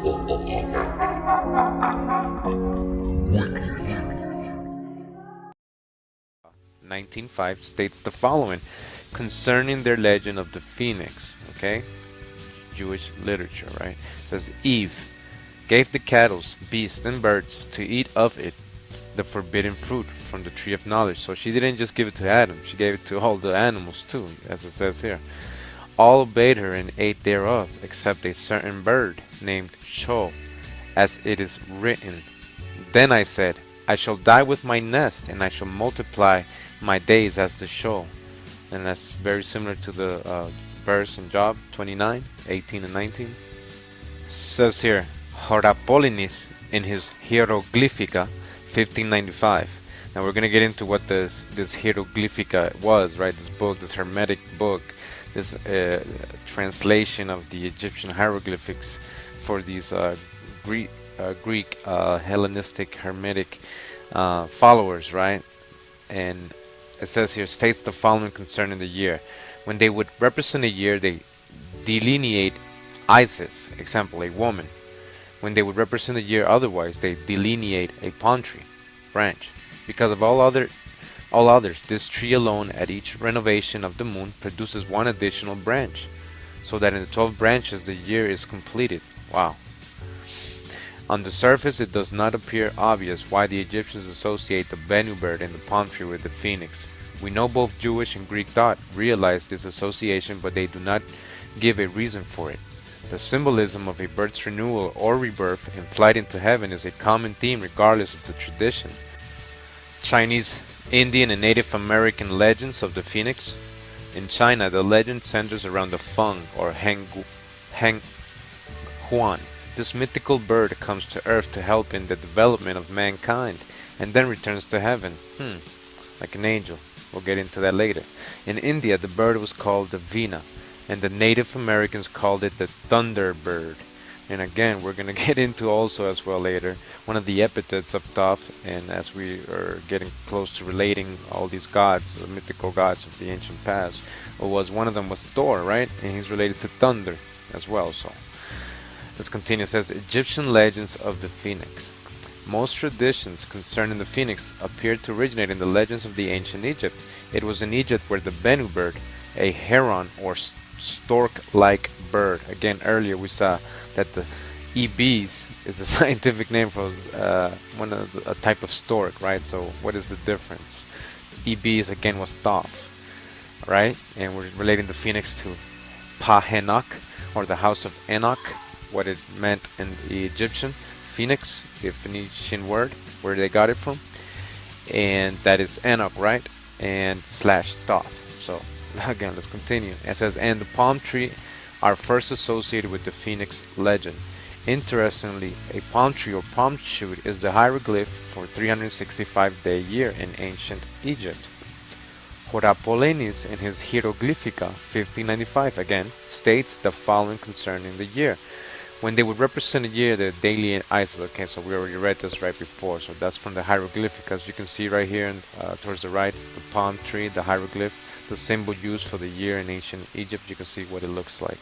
(19:5) states the following concerning their legend of the phoenix. Okay, Jewish literature, right? It says Eve gave the cattle, beasts, and birds to eat of it the forbidden fruit from the tree of knowledge. So she didn't just give it to Adam, she gave it to all the animals too, as it says here. All obeyed her and ate thereof, except a certain bird named Sho, as it is written, Then I said, I shall die with my nest, and I shall multiply my days as the Sho. And that's very similar to the verse in Job 29:18 and 19. Says here, Horapolinis in his Hieroglyphica 1595. Now we're gonna get into what this Hieroglyphica was, right? This book, this Hermetic book, this translation of the Egyptian hieroglyphics for these Greek Hellenistic Hermetic followers, right? And it says here, states the following concerning the year. When they would represent a year, they delineate Isis, example, a woman. When they would represent a year otherwise, they delineate a palm tree branch. Because of all others, this tree alone at each renovation of the moon produces one additional branch, so that in the 12 branches the year is completed. Wow. On the surface, it does not appear obvious why the Egyptians associate the Bennu bird and the palm tree with the phoenix. We know both Jewish and Greek thought realize this association, but they do not give a reason for it. The symbolism of a bird's renewal or rebirth and flight into heaven is a common theme regardless of the tradition. Chinese, Indian, and Native American legends of the phoenix. In China, the legend centers around the Feng or Heng Huan. This mythical bird comes to earth to help in the development of mankind and then returns to heaven. Like an angel. We'll get into that later. In India, the bird was called the Veena, and the Native Americans called it the Thunderbird. And again, we're going to get into also as well later one of the epithets of Thoth, and as we are getting close to relating all these gods, the mythical gods of the ancient past, one of them was Thor, right? And he's related to thunder as well. So let's continue. It says Egyptian legends of the phoenix. Most traditions concerning the phoenix appear to originate in the legends of the ancient Egypt. It was in Egypt where the Bennu bird, a heron or stork-like bird. Again, earlier we saw that the ibis is the scientific name for a type of stork, right? So what is the difference? Ibis again was Thoth, right? And we're relating the phoenix to Pahenok, or the house of Enoch, what it meant in the Egyptian. Phoenix, the Phoenician word, where they got it from, and that is Enoch, right? And slash Thoth. So again, let's continue. It says, and the palm tree are first associated with the phoenix legend. Interestingly, a palm tree or palm shoot is the hieroglyph for 365-day year in ancient Egypt. Horapolinis in his Hieroglyphica 1595 again states the following concerning the year. When they would represent a year, the daily Isis. Okay, so we already read this right before, so that's from the hieroglyphic. As you can see right here towards the right, the palm tree, the hieroglyph, the symbol used for the year in ancient Egypt. You can see what it looks like.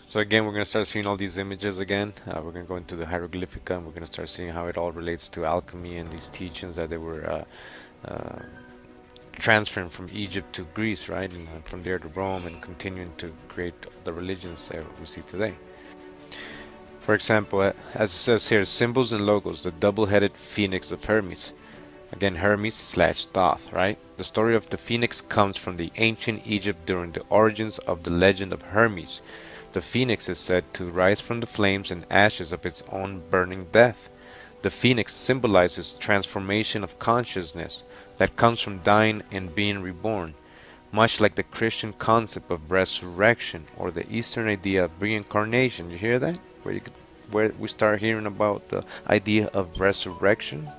So again, we're going to start seeing all these images again. We're going to go into the hieroglyphica, and we're going to start seeing how it all relates to alchemy and these teachings that they were transferring from Egypt to Greece, right, and from there to Rome, and continuing to create the religions that we see today. For example, as it says here, symbols and logos, the double-headed phoenix of Hermes. Again, Hermes slash Thoth, right? The story of the phoenix comes from the ancient Egypt during the origins of the legend of Hermes. The phoenix is said to rise from the flames and ashes of its own burning death. The phoenix symbolizes transformation of consciousness that comes from dying and being reborn, much like the Christian concept of resurrection or the Eastern idea of reincarnation. You hear that? Where we start hearing about the idea of resurrection.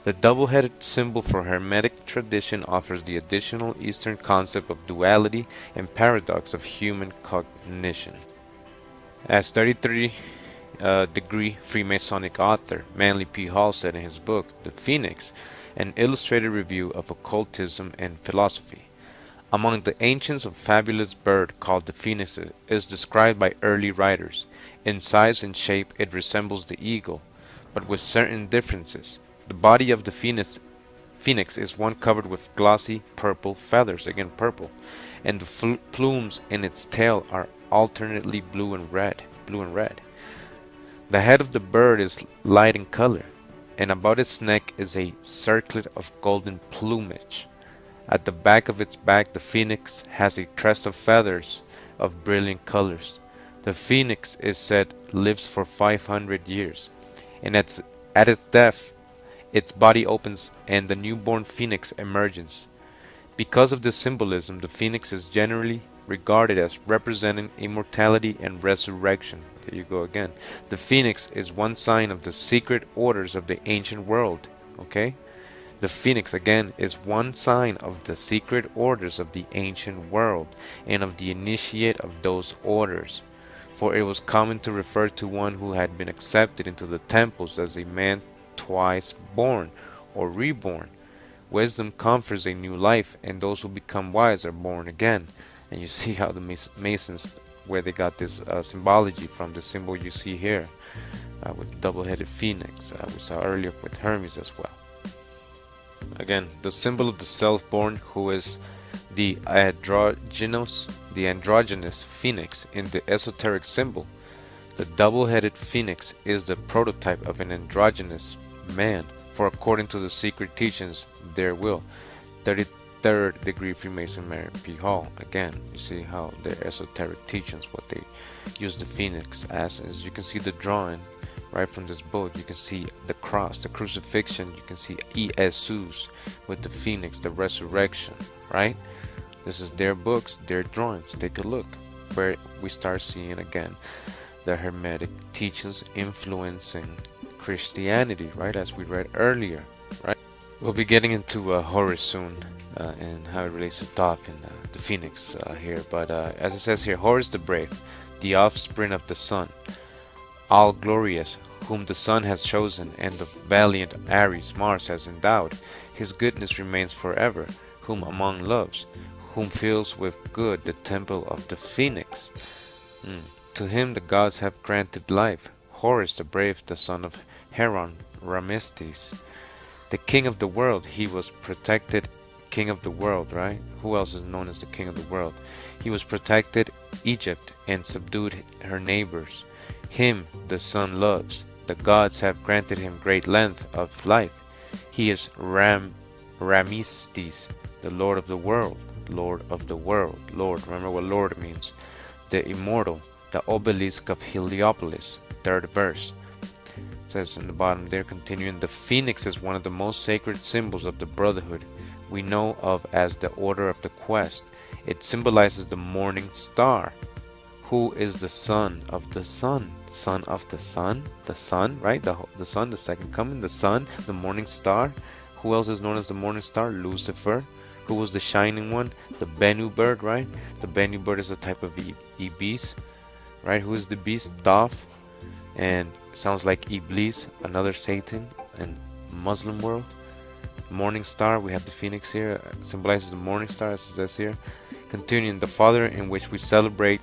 The double-headed symbol for Hermetic tradition offers the additional Eastern concept of duality and paradox of human cognition. As 33-degree Freemasonic author Manly P. Hall said in his book, The Phoenix, an illustrated review of occultism and philosophy. Among the ancients, a fabulous bird called the phoenix is described by early writers. In size and shape, it resembles the eagle, but with certain differences. The body of the phoenix is one covered with glossy purple feathers, again purple, and the plumes in its tail are alternately blue and red. The head of the bird is light in color, and about its neck is a circlet of golden plumage. At the back of its back, the phoenix has a crest of feathers of brilliant colors. The phoenix is said lives for 500 years, and at its death, its body opens and the newborn phoenix emerges. Because of this symbolism, the phoenix is generally regarded as representing immortality and resurrection. There you go again. The phoenix is one sign of the secret orders of the ancient world. Okay? The phoenix again is one sign of the secret orders of the ancient world and of the initiate of those orders. For it was common to refer to one who had been accepted into the temples as a man twice born or reborn. Wisdom confers a new life, and those who become wise are born again. And you see how the Masons, where they got this symbology from, the symbol you see here with the double-headed phoenix. We saw earlier with Hermes as well. Again, the symbol of the self-born, who is the androgynous phoenix in the esoteric symbol. The double-headed phoenix is the prototype of an androgynous man, for according to the secret teachings there will 33rd degree Freemasonry P. Hall. Again, you see how their esoteric teachings, what they use the phoenix as you can see the drawing right from this book. You can see the cross, the crucifixion. You can see Jesus with the phoenix, the resurrection, right? This is their books, their drawings. Take a look where we start seeing again the Hermetic teachings influencing Christianity, right, as we read earlier, right? We'll be getting into Horus soon and how it relates to Thoth and the phoenix here, but as it says here, Horus the brave, the offspring of the sun, all glorious, whom the sun has chosen, and the valiant Ares Mars has endowed. His goodness remains forever, whom among loves, whom fills with good the temple of the phoenix. To him the gods have granted life. Horus the brave, the son of Heron Ramistes, the king of the world. He was protected king of the world, right? Who else is known as the king of the world? He was protected Egypt and subdued her neighbors. Him the sun loves. The gods have granted him great length of life. He is Ramistes, the Lord of the world. Lord of the world. Lord, remember what Lord means. The immortal, the obelisk of Heliopolis. Third verse. It says in the bottom there, continuing, the phoenix is one of the most sacred symbols of the brotherhood we know of as the Order of the Quest. It symbolizes the morning star, who is the son of the sun. Son of the sun? The sun, right? The sun, the second coming, the sun, the morning star. Who else is known as the morning star? Lucifer. Who was the shining one? The Bennu bird, right? The Bennu bird is a type of beast, right? Who is the beast? Thoth. And sounds like Iblis, another Satan in Muslim world. Morning star, we have the phoenix here, symbolizes the morning star, as it says here. Continuing, the father in which we celebrate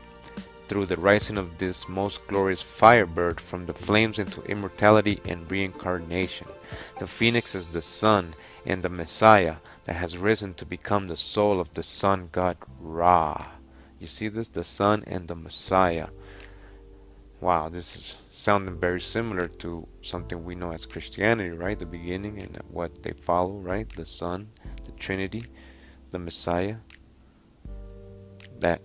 through the rising of this most glorious firebird from the flames into immortality and reincarnation. The phoenix is the sun and the Messiah that has risen to become the soul of the sun god Ra. You see this? The sun and the Messiah. Wow, this is sounding very similar to something we know as Christianity, right? The beginning and what they follow, right? The Son, the Trinity, the Messiah that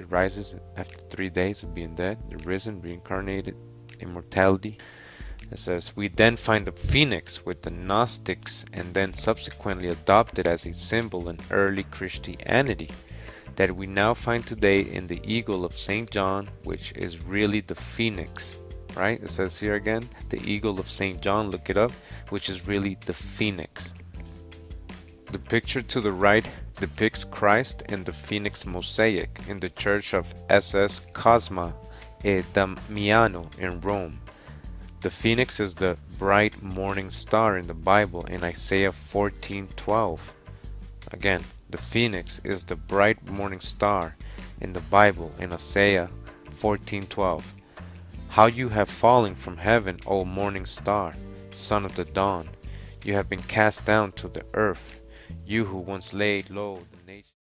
rises after 3 days of being dead, the risen, reincarnated, immortality. It says, we then find the phoenix with the Gnostics and then subsequently adopted as a symbol in early Christianity, that we now find today in the eagle of St. John, which is really the phoenix, right? It says here again, the eagle of St. John, look it up, which is really the phoenix. The picture to the right depicts Christ and the phoenix mosaic in the church of SS Cosma e Damiano in Rome. The phoenix is the bright morning star in the Bible in Isaiah 14:12. Again, the phoenix is the bright morning star in the Bible in Isaiah 14:12. How you have fallen from heaven, O morning star, son of the dawn. You have been cast down to the earth, you who once laid low the nation.